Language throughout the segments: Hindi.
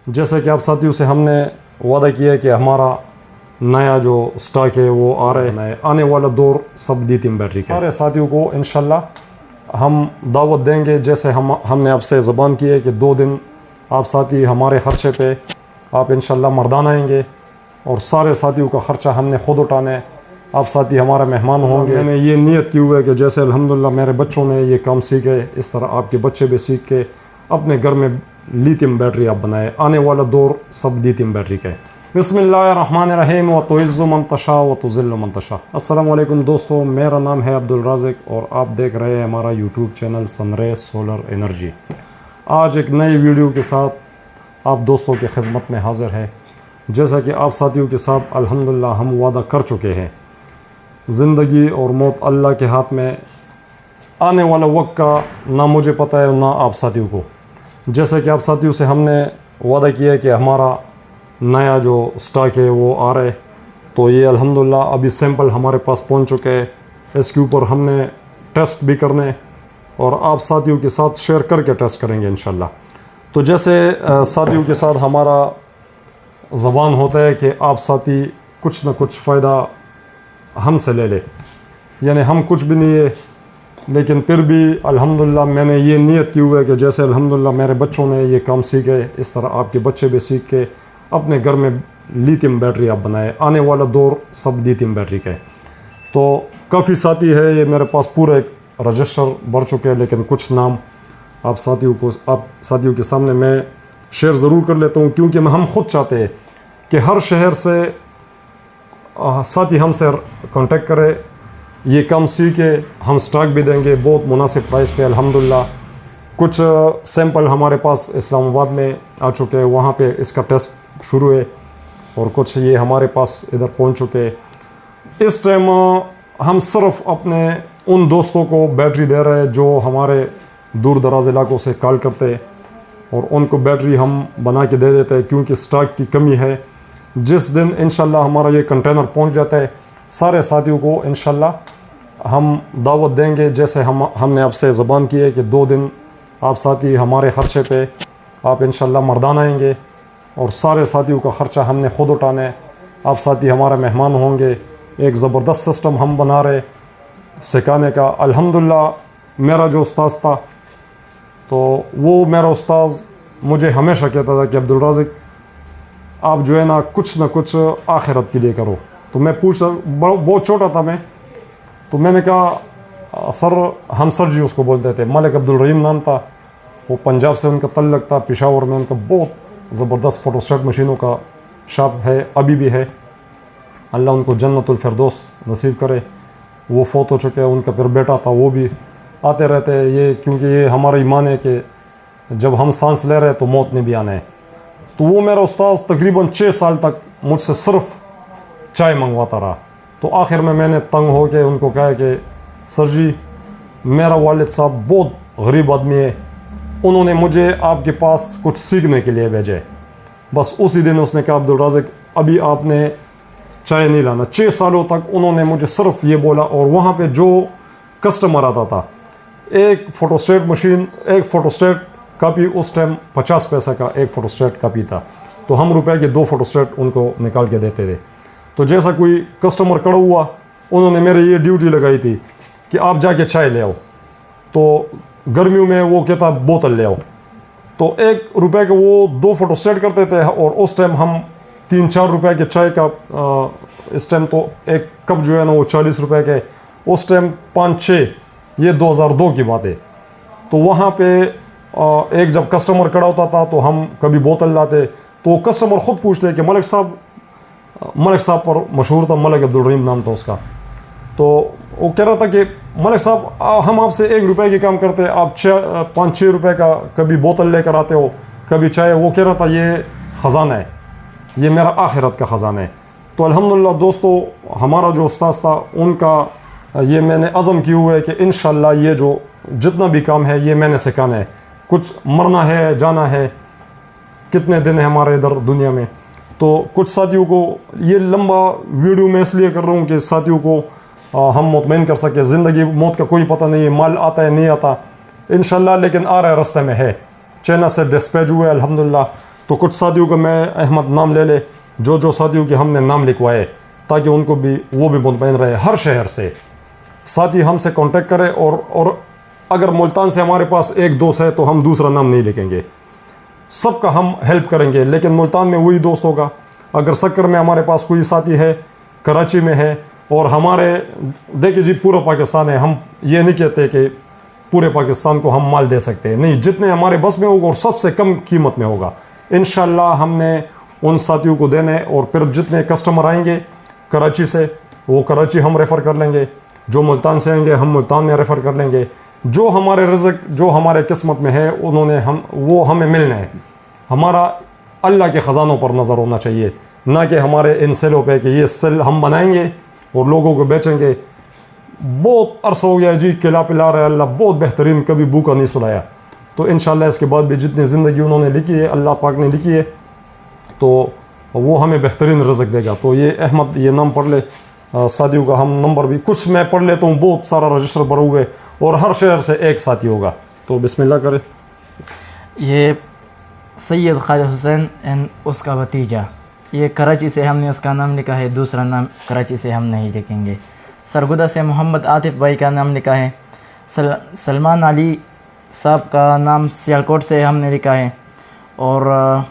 जैसे कि आप साथियों से हमने वादा किया कि हमारा नया जो स्टॉक है वो आ रहा है, आने वाला दौर सब लिथियम बैटरी का। सारे साथियों को इंशाल्लाह हम दावत देंगे। जैसे हमने आपसे ज़बान की है कि 2 दिन आप साथी हमारे ख़र्चे पे आप इंशाल्लाह मर्दाना आएंगे और सारे साथियों का ख़र्चा हमने ख़ुद उठाना है। आप साथी हमारे मेहमान होंगे। मैंने ये नियत की हुई है कि जैसे अल्हम्दुलिल्लाह मेरे बच्चों ने ये काम सीखे, इस तरह आपके बच्चे भी सीख के अपने घर में लिथियम बैटरी आप बनाए। आने वाला दौर सब लिथियम बैटरी का है। बिस्मिल्लाहिर्रहमानिर्रहीम व तुइज़्ज़ु मन तशा व तुज़िल्लु मन तशा। अस्सलाम वालेकुम दोस्तों, मेरा नाम है अब्दुल राज़िक और आप देख रहे हैं हमारा YouTube channel sun rays solar energy. आज एक नई वीडियो के साथ आप दोस्तों की खिदमत में हाज़िर है। जैसा कि आप साथियों के साथ अल्हम्दुलिल्लाह हम वादा कर चुके हैं, ज़िंदगी और मौत अल्लाह के हाथ में। आने वाला वक्त का ना मुझे पता है ना आप साथियों को। जैसे कि आप साथियों से हमने वादा किया कि हमारा नया जो स्टॉक है वो आ रहा है, तो ये अल्हम्दुलिल्लाह अभी सैंपल हमारे पास पहुंच चुके हैं। इसके ऊपर हमने टेस्ट भी करने और आप साथियों के साथ शेयर करके टेस्ट करेंगे इंशाल्लाह। तो जैसे साथियों के साथ हमारा ज़बान होता है कि आप साथी कुछ ना कुछ फ़ायदा हमसे ले ले, यानी हम कुछ भी नहीं है, लेकिन फिर भी अल्हम्दुलिल्लाह मैंने ये नियत की हुई है कि जैसे अल्हम्दुलिल्लाह मेरे बच्चों ने ये काम सीखे, इस तरह आपके बच्चे भी सीख के अपने घर में लिथियम बैटरी आप बनाए। आने वाला दौर सब लिथियम बैटरी का है। तो काफ़ी साथी है, ये मेरे पास पूरा एक रजिस्टर भर चुके हैं, लेकिन कुछ नाम आप साथियों के सामने मैं शेयर ज़रूर कर लेता हूँ, क्योंकि हम खुद चाहते हैं कि हर शहर से साथी हमसे कांटेक्ट करें, ये काम सीखे, हम स्टॉक भी देंगे बहुत मुनासिब प्राइस पे अल्हम्दुलिल्लाह। कुछ सैंपल हमारे पास इस्लामाबाद में आ चुके हैं, वहाँ पे इसका टेस्ट शुरू है, और कुछ ये हमारे पास इधर पहुँच चुके हैं। इस टाइम हम सिर्फ अपने उन दोस्तों को बैटरी दे रहे हैं जो हमारे दूर दराज इलाकों से कॉल करते हैं, और उनको बैटरी हम बना के दे देते हैं, क्योंकि स्टॉक की कमी है। जिस दिन इंशाल्लाह हमारा ये कंटेनर पहुंच जाता है, सारे साथियों को इंशाल्लाह हम दावत देंगे। जैसे हमने आपसे ज़बान की है कि 2 दिन आप साथी हमारे ख़र्चे पे आप इंशाल्लाह मर्दाना आएंगे और सारे साथियों का ख़र्चा हमने ख़ुद उठाना है। आप साथी हमारे मेहमान होंगे। एक ज़बरदस्त सिस्टम हम बना रहे सिखाने का। अल्हम्दुलिल्लाह मेरा जो उस्ताद था, तो वो मेरा उस्ताद मुझे हमेशा कहता था कि अब्दुल राज़िक आप जो है ना कुछ आखिरत के लिए करो। तो मैं बहुत छोटा था मैं, तो मैंने कहा सर, हम सर जी उसको बोलते थे, मलिक अब्दुल रहीम नाम था, वो पंजाब से उनका तल्लक था। पेशावर में उनका बहुत ज़बरदस्त फ़ोटोस्टेट मशीनों का शॉप है, अभी भी है। अल्लाह उनको जन्नतुल फिरदौस नसीब करे। वो फौत हो चुके हैं, उनका फिर बेटा था, वो भी आते रहते हैं। ये क्योंकि ये हमारा ईमान है कि जब हम सांस ले रहे हैं तो मौत ने भी आना है। तो वो मेरा उस्ताद तकरीबन 6 साल तक मुझसे सिर्फ चाय मंगवाता रहा। तो आखिर में मैंने तंग हो के उनको कहा कि सर जी, मेरा वालिद साहब बहुत गरीब आदमी है, उन्होंने मुझे आपके पास कुछ सीखने के लिए भेजे। बस उसी दिन उसने कहा अब्दुल राज़िक अभी आपने चाय नहीं लाना। 6 सालों तक उन्होंने मुझे सिर्फ ये बोला। और वहाँ पे जो कस्टमर आता था, एक फ़ोटोस्टेट मशीन, एक फ़ोटोस्टेट कापी उस टाइम 50 पैसे का एक फ़ोटोस्टेट कापी था, तो हम रुपए के 2 फ़ोटोस्टेट उनको निकाल के देते थे। तो जैसा कोई कस्टमर खड़ा हुआ, उन्होंने मेरे ये ड्यूटी लगाई थी कि आप जाके चाय ले आओ। तो गर्मियों में वो कहता बोतल ले आओ, तो 1 रुपये के वो 2 फ़ोटोस्टेट करते थे। और उस टाइम हम 3-4 रुपये के चाय का इस टाइम तो एक कप जो है ना वो 40 रुपये के, उस टाइम 5-6, ये 2002 की बात है। तो वहाँ पे एक जब कस्टमर खड़ा होता था तो हम कभी बोतल लाते, तो कस्टमर ख़ुद पूछते कि मलिक साहब पर मशहूर था, मलिक अब्दुल रहीम नाम था उसका। तो वो कह रहा था कि मलिक साहब हम आपसे 1 रुपये के काम करते, आप 5-6 रुपये का कभी बोतल लेकर आते हो, कभी चाय। वो कह रहा था ये ख़जाना है, ये मेरा आखिरत का ख़जाना है। तो अल्हम्दुलिल्लाह दोस्तों, हमारा जो उस्ताद था उनका ये मैंने अज़म की हुआ है कि इंशाल्लाह ये जो जितना भी काम है ये मैंने सिखाना है। कुछ मरना है, जाना है, कितने दिन है हमारे इधर दुनिया में। तो कुछ साथियों को ये लंबा वीडियो मैं इसलिए कर रहा हूँ कि साथियों को हम मुतमईन कर सके। ज़िंदगी मौत का कोई पता नहीं है, माल आता है नहीं आता इंशाल्लाह, लेकिन आ रहा है, रास्ते में है। चाइना से डिस्पैच हुए अल्हम्दुलिल्लाह, तो कुछ साथियों का मैं अहमद नाम ले ले, जो साथियों के हमने नाम लिखवाए, ताकि उनको भी वो भी मुतमईन रहे। हर शहर से साथी हमसे कांटेक्ट करें, और अगर मुल्तान से हमारे पास एक दोस्त है तो हम दूसरा नाम नहीं लिखेंगे, सबका हम हेल्प करेंगे, लेकिन मुल्तान में वही दोस्त होगा। अगर सक्कर में हमारे पास कोई साथी है, कराची में है, और हमारे देखिए जी पूरा पाकिस्तान है, हम ये नहीं कहते कि पूरे पाकिस्तान को हम माल दे सकते हैं, नहीं, जितने हमारे बस में होगा और सबसे कम कीमत में होगा इंशाल्लाह हमने उन साथियों को देने। और फिर जितने कस्टमर आएंगे कराची से, वो कराची हम रेफ़र कर लेंगे, जो मुल्तान से आएंगे हम मुल्तान में रेफ़र कर लेंगे। जो हमारे रिज़्क, जो हमारे किस्मत में है, उन्होंने वो हमें मिलना है। हमारा अल्लाह के ख़जानों पर नज़र होना चाहिए, ना कि हमारे इन सेलों पे कि ये सेल हम बनाएंगे और लोगों को बेचेंगे। बहुत अरसा हो गया जी, खिला पिला रहा है अल्लाह, बहुत बेहतरीन, कभी भूखा नहीं सुलाया। तो इंशाल्लाह इसके बाद भी जितनी ज़िंदगी उन्होंने लिखी है, अल्लाह पाक ने लिखी है, तो वो हमें बेहतरीन रिज़्क देगा। तो ये अहमद, ये नाम पढ़ ले साथियों का। हम नंबर भी कुछ मैं पढ़ लेता हूँ, बहुत सारा रजिस्टर भरे हुए, और हर शहर से एक साथी होगा। तो बिस्मिल्लाह करें। ये सैयद खालिद हुसैन एंड उसका भतीजा, ये कराची से हमने उसका नाम लिखा है, दूसरा नाम कराची से हम नहीं लिखेंगे। सरगुदा से मोहम्मद आतिफ भाई का नाम लिखा है। सलमान अली साहब का नाम सियालकोट से हमने लिखा है, और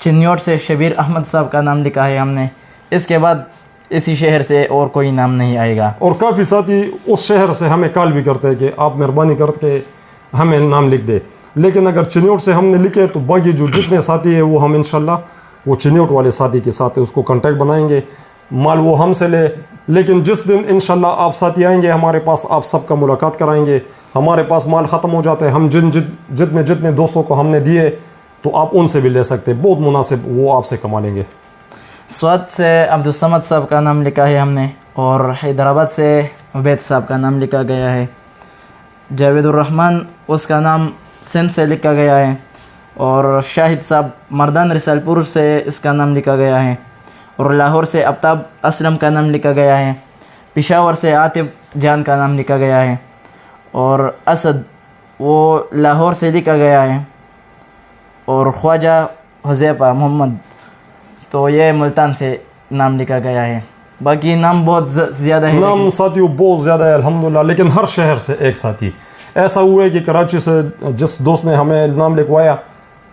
चिन्योट से शबीर अहमद साहब का नाम लिखा है हमने। इसके बाद इसी शहर से और कोई नाम नहीं आएगा। और काफ़ी साथी उस शहर से हमें कॉल भी करते हैं कि आप मेहरबानी करके हमें नाम लिख दे, लेकिन अगर चिन्योट से हमने लिखे तो बाकी जो जितने साथी है वो हम इंशाल्लाह वो चिन्योट वाले साथी के साथ उसको कांटेक्ट बनाएंगे, माल वो हमसे ले। लेकिन जिस दिन इंशाल्लाह आप साथी आएंगे हमारे पास, आप सबका मुलाकात कराएंगे। हमारे पास माल ख़त्म हो जाता है, हम जितने दोस्तों को हमने दिए तो आप उनसे भी ले सकते हैं, बहुत मुनासिब वो आपसे कमा लेंगे। स्वाद से अब्दुल समद साहब का नाम लिखा है हमने, और हैदराबाद से उबैद साहब का नाम लिखा गया है। जावेदुर रहमान उसका नाम सिंध से लिखा गया है, और शाहिद साहब मर्दान रिसालपुर से इसका नाम लिखा गया है, और लाहौर से आफ्ताब असलम का नाम लिखा गया है। पेशावर से आतिफ जान का नाम लिखा गया है, और असद वो लाहौर से लिखा गया है, और ख्वाजा हुज़ैफा मोहम्मद तो ये मुल्तान से नाम लिखा गया है। बाकी नाम बहुत ज़्यादा है, नाम साथियों बहुत ज़्यादा है अल्हम्दुलिल्लाह, लेकिन हर शहर से एक साथी। ऐसा हुआ है कि कराची से जिस दोस्त ने हमें नाम लिखवाया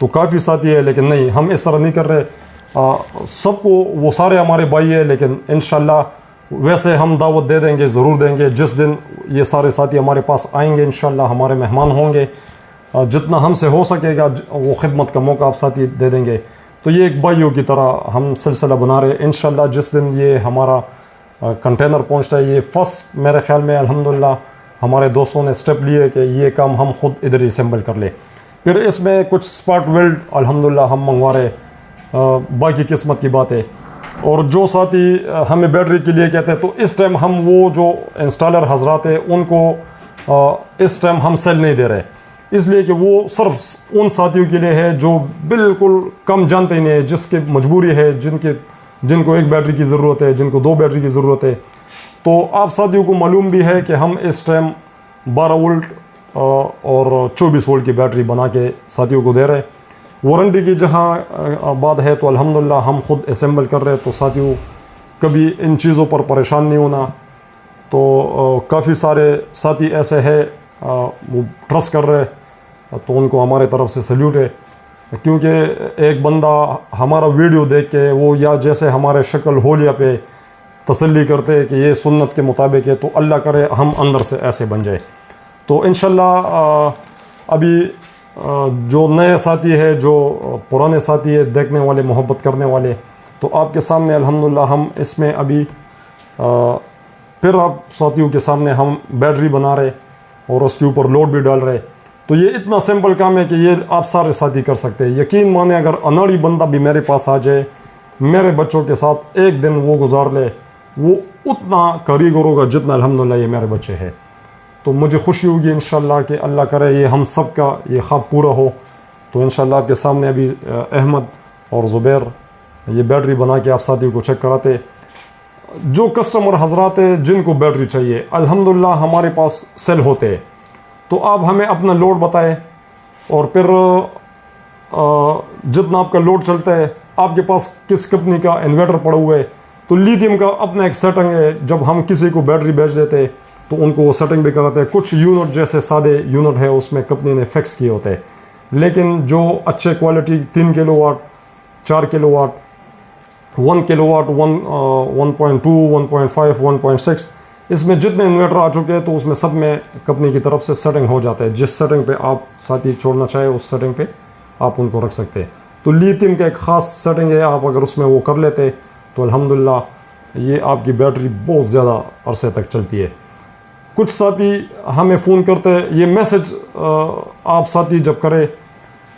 तो काफ़ी साथी है, लेकिन नहीं, हम इस तरह नहीं कर रहे। सबको, वो सारे हमारे भाई है, लेकिन इंशाल्लाह वैसे हम दावत दे देंगे, ज़रूर देंगे। जिस दिन ये सारे साथी हमारे पास आएंगे इंशाल्लाह हमारे मेहमान होंगे, जितना हमसे हो सकेगा वो खिदमत का मौका आप साथी दे देंगे। तो ये एक भाइयों की तरह हम सिलसिला बना रहे हैं। इंशाल्लाह जिस दिन ये हमारा कंटेनर पहुंचता है, ये फर्स्ट मेरे ख्याल में अल्हम्दुलिल्लाह हमारे दोस्तों ने स्टेप लिए कि ये काम हम खुद इधर ही असेंबल कर ले। फिर इसमें कुछ स्पार्क वेल्ड अल्हम्दुलिल्लाह हम मंगवा रहे, बाकी किस्मत की बात है। और जो साथी हमें बैटरी के लिए कहते हैं, तो इस टाइम हम वो जो इंस्टॉलर हजरात है उनको इस टाइम हम सेल नहीं दे रहे, इसलिए कि वो सिर्फ उन साथियों के लिए है जो बिल्कुल कम जानते ही नहीं है, जिसकी मजबूरी है, जिनको एक बैटरी की ज़रूरत है, जिनको 2 बैटरी की ज़रूरत है। तो आप साथियों को मालूम भी है कि हम इस टाइम 12 वोल्ट और 24 वोल्ट की बैटरी बना के साथियों को दे रहे हैं। वारंटी की जहाँ बात है तो अल्हम्दुलिल्लाह हम खुद असेंबल कर रहे हैं, तो साथियों कभी इन चीज़ों पर परेशान नहीं होना। तो काफ़ी सारे साथी ऐसे हैं वो ट्रस्ट कर रहे हैं, तो उनको हमारे तरफ से सल्यूट है। क्योंकि एक बंदा हमारा वीडियो देख के वो, या जैसे हमारे शक्ल होलिया पे तसल्ली करते हैं कि ये सुन्नत के मुताबिक है, तो अल्लाह करे हम अंदर से ऐसे बन जाए। तो इंशाल्लाह अभी जो नए साथी है, जो पुराने साथी है, देखने वाले, मोहब्बत करने वाले, तो आपके सामने अल्हम्दुलिल्लाह हम इसमें अभी फिर आप साथियों के सामने हम बैटरी बना रहे और उसके ऊपर लोड भी डाल रहे। तो ये इतना सिंपल काम है कि ये आप सारे साथी कर सकते हैं। यकीन माने, अगर अनाड़ी बंदा भी मेरे पास आ जाए, मेरे बच्चों के साथ एक दिन वो गुजार ले, वो उतना कारीगर होगा जितना अल्हम्दुलिल्लाह ये मेरे बच्चे हैं। तो मुझे खुशी होगी इंशाल्लाह कि अल्लाह करे ये हम सब का ये ख्वाब पूरा हो। तो इंशाल्लाह आपके सामने अभी अहमद और ज़ुबैर ये बैटरी बना के आप साथियों को चेक कराते। जो कस्टमर हजरात है जिनको बैटरी चाहिए, अल्हम्दुलिल्लाह हमारे पास सेल होते हैं। तो आप हमें अपना लोड बताएं और फिर जितना आपका लोड चलता है, आपके पास किस कंपनी का इन्वर्टर पड़ा हुआ है, तो लिथियम का अपना एक सेटिंग है। जब हम किसी को बैटरी बेच देते हैं तो उनको वो सेटिंग भी कराते हैं। कुछ यूनिट जैसे सादे यूनिट है उसमें कंपनी ने फिक्स किए होते हैं, लेकिन जो अच्छे क्वालिटी 3 किलोवाट, 4 किलोवाट, 1 किलोवाट, 1.2, 1.5, 1.6, इसमें जितने इन्वर्टर आ चुके हैं तो उसमें सब में कंपनी की तरफ से सेटिंग हो जाता है। जिस सेटिंग पे आप साथी छोड़ना चाहे उस सेटिंग पे आप उनको रख सकते हैं। तो लिथियम का एक ख़ास सेटिंग है, आप अगर उसमें वो कर लेते तो अल्हम्दुलिल्लाह ये आपकी बैटरी बहुत ज़्यादा अरसे तक चलती है। कुछ साथी हमें फ़ोन करते हैं, ये मैसेज आप साथी जब करें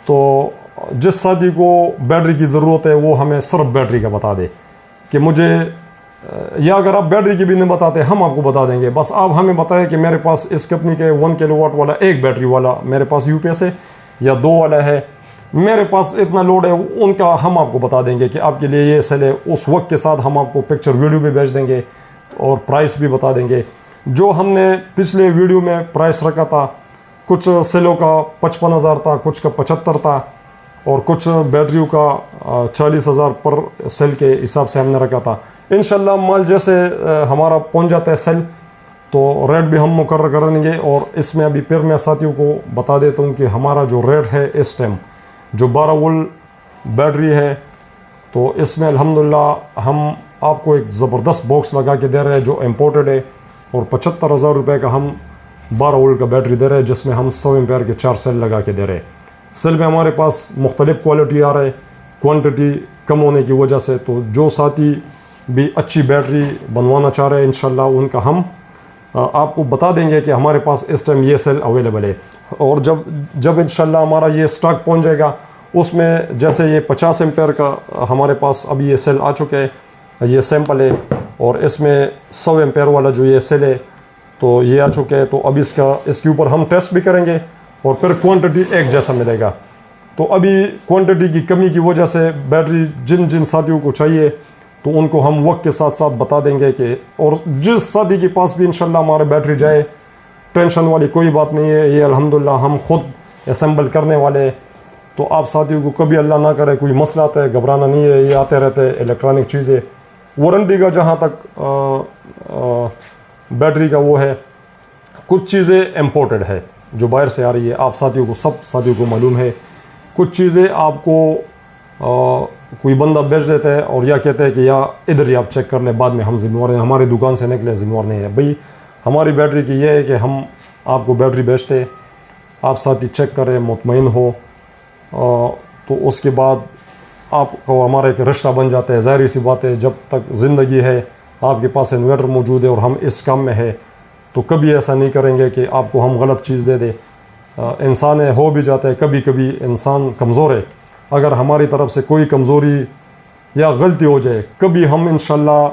तो जिस साथी को बैटरी की ज़रूरत है वो हमें सिर्फ बैटरी का बता दे कि मुझे, या अगर आप बैटरी की भी नहीं बताते हम आपको बता देंगे। बस आप हमें बताएं कि मेरे पास इस कंपनी के 1 किलोवाट वाला एक बैटरी वाला मेरे पास यूपीएस है या 2 वाला है, मेरे पास इतना लोड है, उनका हम आपको बता देंगे कि आपके लिए ये सेल है। उस वक्त के साथ हम आपको पिक्चर वीडियो भी भेज देंगे और प्राइस भी बता देंगे। जो हमने पिछले वीडियो में प्राइस रखा था, कुछ सेलों का 55,000 था, कुछ का 75 था और कुछ बैटरियों का 40,000 पर सेल के हिसाब से हमने रखा था। इंशाल्लाह माल जैसे हमारा पहुंच जाता है सेल तो रेट भी हम मुकर्रर कर देंगे। और इसमें अभी फिर मैं साथियों को बता देता हूं कि हमारा जो रेट है इस टाइम जो 12 वोल्ट बैटरी है, तो इसमें अल्हम्दुलिल्लाह हम आपको एक ज़बरदस्त बॉक्स लगा के दे रहे हैं जो इम्पोर्टेड है, और 75,000 रुपये का हम 12 वोल्ट का बैटरी दे रहे हैं जिसमें हम 100 एम्पेयर के 4 सेल लगा के दे रहे हैं। सेल में हमारे पास मुख्तलिफ क्वालिटी आ रहा है, क्वांटिटी कम होने की वजह से। तो जो साथी भी अच्छी बैटरी बनवाना चाह रहे हैं इंशाल्लाह उनका हम आपको बता देंगे कि हमारे पास इस टाइम ये सेल अवेलेबल है। और जब इंशाल्लाह हमारा ये स्टॉक पहुंच जाएगा, उसमें जैसे ये 50 एम्पेयर का हमारे पास अभी ये सेल आ चुके हैं, ये सैम्पल है, और इसमें 100 एम्पेयर वाला जो ये सेल है तो ये आ चुके हैं। तो अब इसके ऊपर हम टेस्ट भी करेंगे और फिर क्वांटिटी एक जैसा मिलेगा। तो अभी क्वांटिटी की कमी की वजह से बैटरी जिन जिन साथियों को चाहिए तो उनको हम वक्त के साथ साथ बता देंगे कि, और जिस साथी के पास भी इंशाल्लाह हमारे बैटरी जाए, टेंशन वाली कोई बात नहीं है। ये अल्हम्दुलिल्लाह हम खुद असेंबल करने वाले हैं। तो आप साथियों को कभी अल्लाह ना करे कोई मसला आता है, घबराना नहीं है, ये आते रहते हैं इलेक्ट्रॉनिक चीज़ें। वारंटी का जहाँ तक बैटरी का वो है, कुछ चीज़ें इम्पोर्टेड है जो बाहर से आ रही है, आप साथियों को, सब साथियों को मालूम है। कुछ चीज़ें आपको कोई बंदा बेच देता है और या कहते हैं कि या इधर ही आप चेक कर लें, बाद में हम जिम्मेवार हैं, हमारी दुकान से निकले जिम्मेवार नहीं है। भाई हमारी बैटरी की ये है कि हम आपको बैटरी बेचते, आप साथी चेक करें, मुतमईन हो, तो उसके बाद आपको हमारा एक रिश्ता बन जाता है। ज़ाहिर सी बात है, जब तक ज़िंदगी है, आपके पास इन्वर्टर मौजूद है और हम इस काम में है, तो कभी ऐसा नहीं करेंगे कि आपको हम गलत चीज़ दे दें। इंसान है, हो भी जाता है, कभी कभी इंसान कमज़ोर है। अगर हमारी तरफ से कोई कमज़ोरी या गलती हो जाए, कभी हम इंशाल्लाह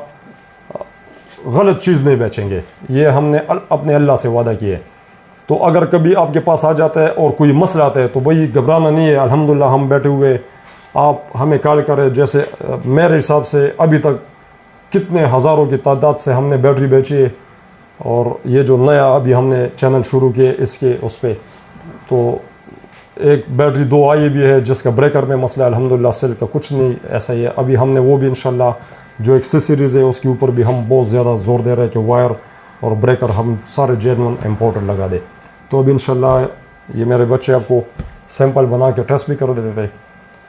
गलत चीज़ नहीं बेचेंगे, ये हमने अपने अल्लाह से वादा किया है। तो अगर कभी आपके पास आ जाता है और कोई मसला आता है तो भाई घबराना नहीं है। अल्हम्दुलिल्लाह हम बैठे हुए, आप हमें कॉल करें। जैसे मेरे हिसाब से अभी तक कितने हज़ारों की तादाद से हमने बैटरी बेची है, और ये जो नया अभी हमने चैनल शुरू किए इसके उस पर तो एक बैटरी 2 आई भी है जिसका ब्रेकर में मसला है। अल्हम्दुलिल्लाह सेल का कुछ नहीं ऐसा ही है। अभी हमने वो भी इंशाल्लाह जो एक्सेसरीज़ है उसके ऊपर भी हम बहुत ज़्यादा ज़ोर दे रहे हैं कि वायर और ब्रेकर हम सारे जेन्युइन इम्पोर्टेड लगा दे। तो अभी इंशाल्लाह ये मेरे बच्चे आपको सैंपल बना के टेस्ट भी कर देते थे।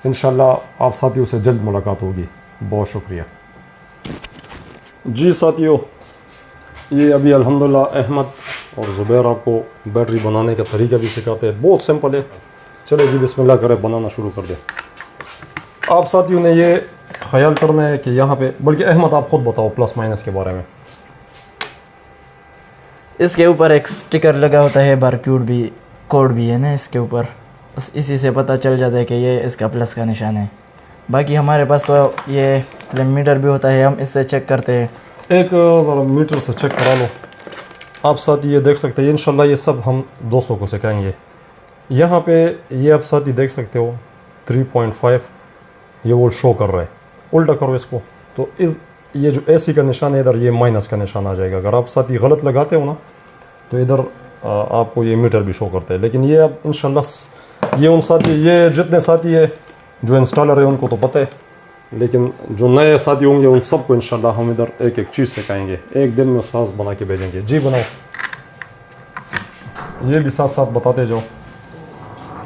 इंशाल्लाह आप साथियों से जल्द मुलाकात होगी। बहुत शुक्रिया जी साथियों। ये अभी अल्हम्दुलिल्लाह अहमद और ज़ुबैर आपको बैटरी बनाने का तरीका भी सिखाते हैं, बहुत सिंपल है। चलो जी बिस्मिल्लाह करें, बनाना शुरू कर दें। आप साथियों ने ये ख्याल करना है कि यहाँ पे, बल्कि अहमद आप ख़ुद बताओ प्लस माइनस के बारे में। इसके ऊपर एक स्टिकर लगा होता है, बारकोड भी, कोड भी है ना इसके ऊपर, इसी से पता चल जाता है कि ये इसका प्लस का निशान है। बाकी हमारे पास तो ये मीटर भी होता है, हम इससे चेक करते हैं। एक ज़रा मीटर से चेक करा लो आप साथी, ये देख सकते हैं। इंशाल्लाह ये सब हम दोस्तों को सिखाएंगे। यहाँ पे ये आप साथी देख सकते हो 3.5 ये वो शो कर रहा है। उल्टा करो इसको तो ये जो AC का निशान है इधर, ये माइनस का निशान आ जाएगा। अगर आप साथी गलत लगाते हो ना तो इधर आपको ये मीटर भी शो करता है। लेकिन ये अब इंशाल्लाह ये उन साथी, ये जितने साथी है जो इंस्टॉलर है उनको तो पता है, लेकिन जो नए साथी होंगे उन सबको इंशाल्लाह हम इधर एक एक चीज़ सिखाएंगे, एक दिन में उस्ताद बना के भेजेंगे। जी बनाओ, ये भी साथ साथ बताते जाओ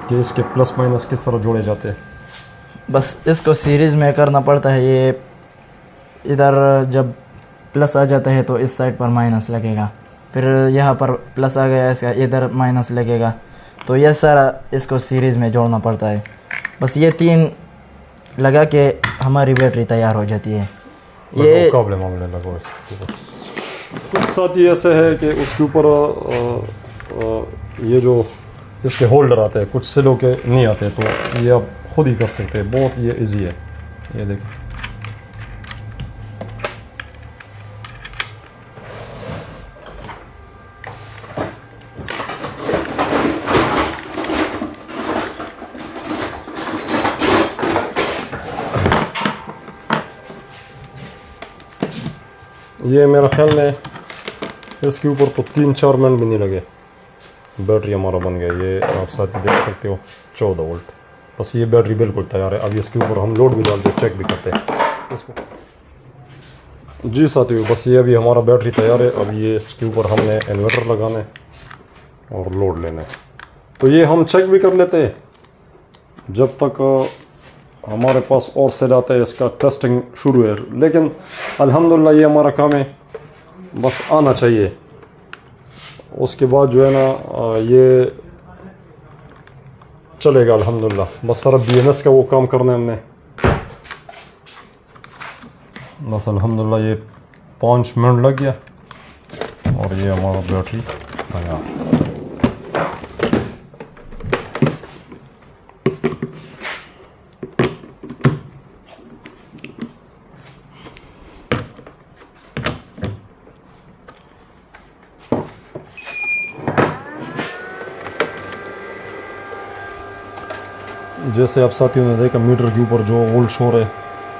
कि इसके प्लस माइनस किस तरह जोड़े जाते हैं। बस इसको सीरीज़ में करना पड़ता है। ये इधर जब प्लस आ जाता है तो इस साइड पर माइनस लगेगा, फिर यहाँ पर प्लस आ गया इसका, इधर माइनस लगेगा, तो यह सारा इसको सीरीज़ में जोड़ना पड़ता है। बस ये 3 लगा के हमारी बैटरी तैयार हो जाती है। ये काबले मामले लगो इसके ऊपर। कुछ साथी ऐसे है कि उसके ऊपर ये जो इसके होल्डर आते हैं, कुछ सिलों के नहीं आते, तो ये आप खुद ही कर सकते हैं, बहुत ये इजी है। ये देखिए, ये मेरा ख्याल में इसके ऊपर तो 3-4 मिनट भी नहीं लगे, बैटरी हमारा बन गया। ये आप साथी देख सकते हो 14 वोल्ट। बस ये बैटरी बिल्कुल तैयार है। अब इसके ऊपर हम लोड भी डालते, चेक भी करते हैं इसको। जी साथियों, बस ये अभी हमारा बैटरी तैयार है। अब ये इसके ऊपर हमने इन्वर्टर लगाना है और लोड लेना है। तो ये हम चेक भी कर लेते हैं जब तक हमारे पास और सेल आता है, इसका टेस्टिंग शुरू है। लेकिन अल्हम्दुलिल्लाह ये हमारा काम है, बस आना चाहिए। उसके बाद जो है ना ये चलेगा अल्हम्दुलिल्लाह। बस सिर्फ BMS का वो काम करना है हमने। बस अल्हम्दुलिल्लाह ये 5 मिनट लग गया और ये हमारा बैटरी तैयार। जैसे आप साथियों ने देखा मीटर के ऊपर जो वोल्ट शो है,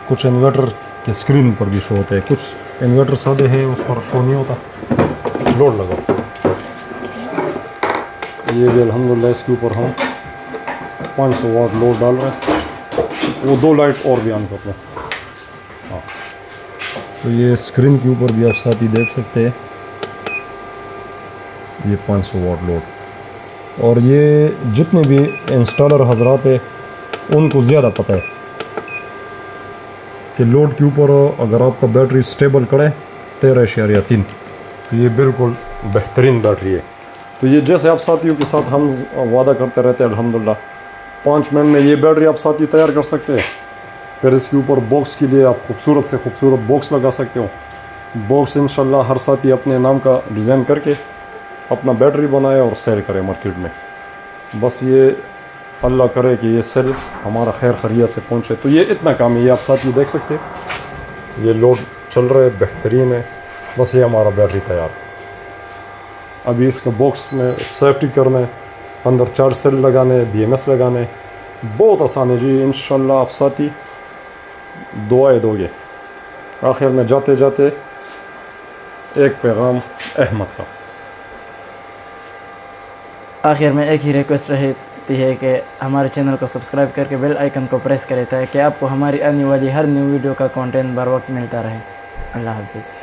कुछ इन्वर्टर के स्क्रीन पर भी शो होते हैं, कुछ इन्वर्टर सादे हैं उस पर शो नहीं होता। लोड लगाओ, ये भी अल्हम्दुलिल्लाह इसके ऊपर हम 500 वाट लोड डाल रहे हैं। वो 2 लाइट और भी ऑन कर लें। हाँ, तो ये स्क्रीन के ऊपर भी आप साथी देख सकते हैं, ये 500 वाट लोड। और ये जितने भी इंस्टॉलर हजरात है उनको ज़्यादा पता है कि लोड के ऊपर अगर आपका बैटरी स्टेबल करे 13.3, तो ये बिल्कुल बेहतरीन बैटरी है। तो ये जैसे आप साथियों के साथ हम वादा करते रहते हैं, अल्हम्दुलिल्लाह 5 मिनट में ये बैटरी आप साथी तैयार कर सकते हैं। फिर इसके ऊपर बॉक्स के लिए आप खूबसूरत से खूबसूरत बॉक्स लगा सकते हो। बॉक्स इंशाल्लाह हर साथी अपने नाम का डिज़ाइन करके अपना बैटरी बनाए और सेल करे मार्केट में। बस ये अल्लाह करे कि ये सेल हमारा खैर खैरियत से पहुँचे। तो ये इतना काम है, ये आप साथ ही देख सकते हैं, ये लोड चल रहा है, बेहतरीन है। बस ये हमारा बैटरी तैयार। अभी इसके बॉक्स में सेफ्टी करना है, अंदर 4 सेल लगाने, BMS लगाने, बहुत आसान है जी। इंशाल्लाह आप साथी दुआएं दोगे। आखिर में जाते जाते एक पैगाम अहमद का। आखिर में एक ही रिक्वेस्ट रहती है कि हमारे चैनल को सब्सक्राइब करके बेल आइकन को प्रेस करें ताकि आपको हमारी आने वाली हर न्यू वीडियो का कंटेंट बर वक्त मिलता रहे। अल्लाह हाफिज़।